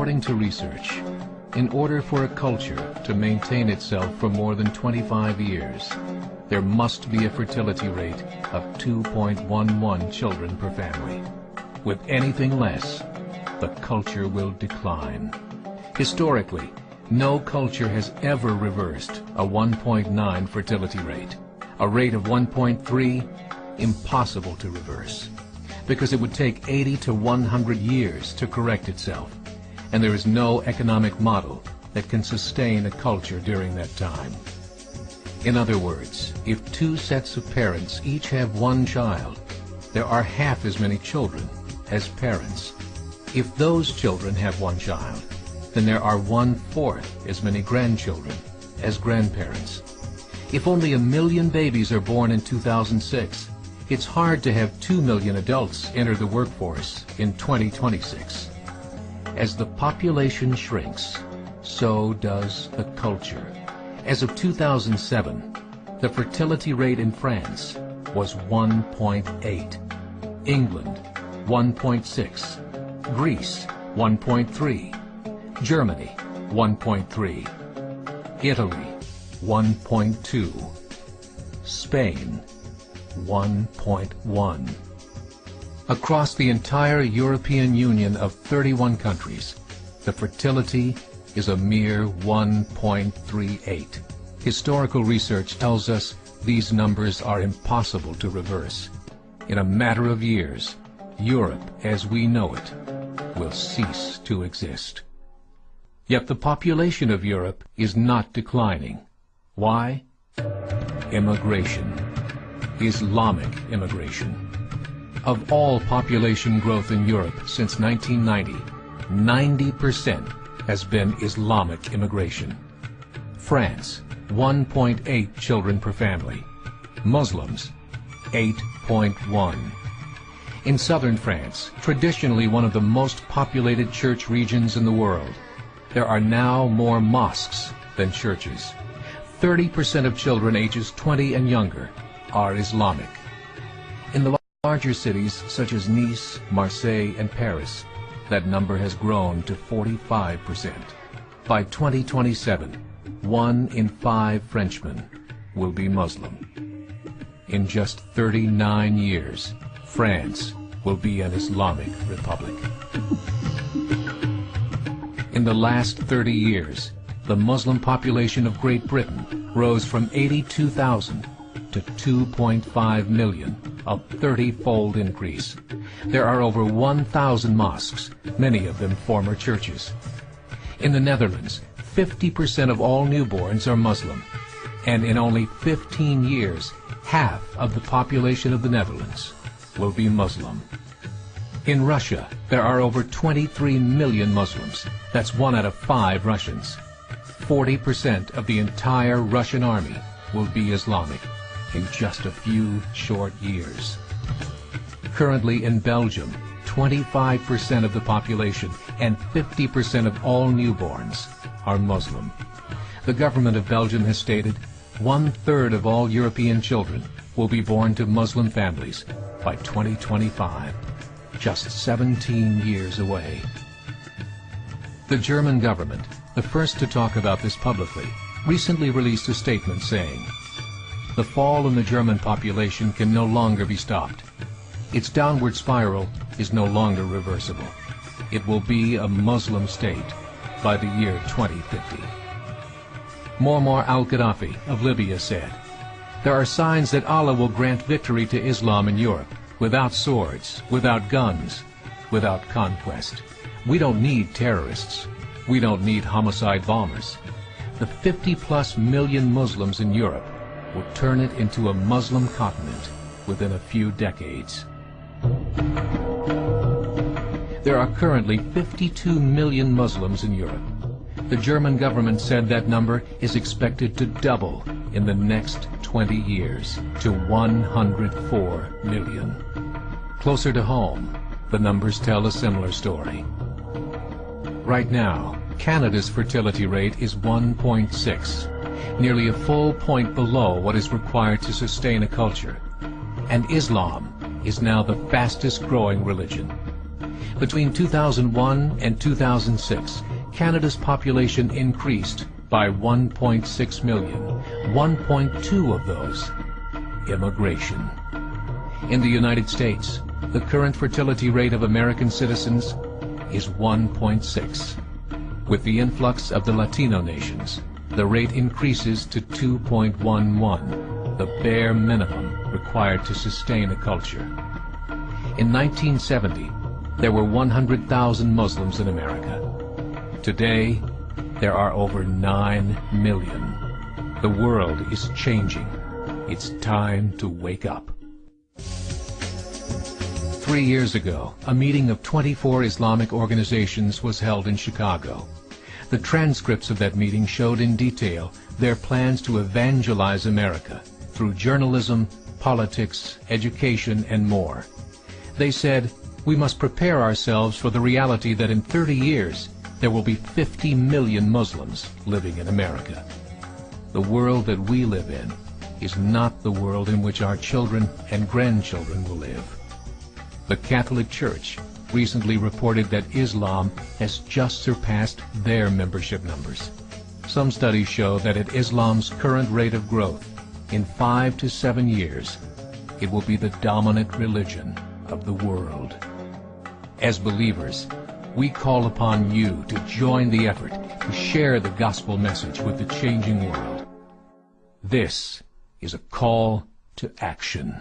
According to research, in order for a culture to maintain itself for more than 25 years, there must be a fertility rate of 2.11 children per family. With anything less, the culture will decline. Historically, no culture has ever reversed a 1.9 fertility rate. A rate of 1.3, impossible to reverse, because it would take 80 to 100 years to correct itself, and there is no economic model that can sustain a culture during that time. In other words, if two sets of parents each have one child, there are half as many children as parents. If those children have one child, then there are 1/4 as many grandchildren as grandparents. If only 1 million babies are born in 2006, it's hard to have 2 million adults enter the workforce in 2026. As the population shrinks, so does the culture. As of 2007, the fertility rate in France was 1.8, England 1.6, Greece 1.3, Germany 1.3, Italy 1.2, Spain 1.1. Across the entire European Union of 31 countries, the fertility is a mere 1.38. Historical research tells us these numbers are impossible to reverse. In a matter of years, Europe as we know it will cease to exist. Yet the population of Europe is not declining. Why? Immigration. Islamic immigration. Of all population growth in Europe since 1990, 90% has been Islamic immigration. France, 1.8 children per family. Muslims, 8.1. In southern France, traditionally one of the most populated church regions in the world, there are now more mosques than churches. 30% of children ages 20 and younger are Islamic. In the larger cities such as Nice, Marseille, and Paris, that number has grown to 45%. By 2027, 1 in 5 Frenchmen will be Muslim. In just 39 years, France will be an Islamic republic. In the last 30 years, the Muslim population of Great Britain rose from 82,000 to 2.5 million, a 30-fold increase. There are over 1,000 mosques, many of them former churches. In the Netherlands, 50% of all newborns are Muslim, and in only 15 years, half of the population of the Netherlands will be Muslim. In Russia, there are over 23 million Muslims. That's 1 out of 5 Russians. 40% of the entire Russian army will be Islamic in just a few short years. Currently in Belgium, 25% of the population and 50% of all newborns are Muslim. The government of Belgium has stated 1/3 of all European children will be born to Muslim families by 2025, just 17 years away. The German government, the first to talk about this publicly, recently released a statement saying, "The fall in the German population can no longer be stopped. Its downward spiral is no longer reversible. It will be a Muslim state by the year 2050. Muammar al-Gaddafi of Libya said, "There are signs that Allah will grant victory to Islam in Europe, without swords, without guns, without conquest. We don't need terrorists. We don't need homicide bombers. The 50+ million Muslims in Europe will turn it into a Muslim continent within a few decades." There are currently 52 million Muslims in Europe. The German government said that number is expected to double in the next 20 years to 104 million. Closer to home, the numbers tell a similar story. Right now, Canada's fertility rate is 1.6, nearly a full point below what is required to sustain a culture. And Islam is now the fastest growing religion. Between 2001 and 2006, Canada's population increased by 1.6 million, 1.2 of those immigration. In the United States, the current fertility rate of American citizens is 1.6. With the influx of the Latino nations, the rate increases to 2.11, the bare minimum required to sustain a culture. In 1970, there were 100,000 Muslims in America. Today, there are over 9 million. The world is changing. It's time to wake up. 3 years ago, a meeting of 24 Islamic organizations was held in Chicago. The transcripts of that meeting showed in detail their plans to evangelize America through journalism, politics, education, and more. They said, we must prepare ourselves for the reality that in 30 years, there will be 50 million Muslims living in America. The world that we live in is not the world in which our children and grandchildren will live. The Catholic Church recently reported that Islam has just surpassed their membership numbers. Some studies show that at Islam's current rate of growth, in 5 to 7 years, it will be the dominant religion of the world. As believers, we call upon you to join the effort to share the gospel message with the changing world. This is a call to action.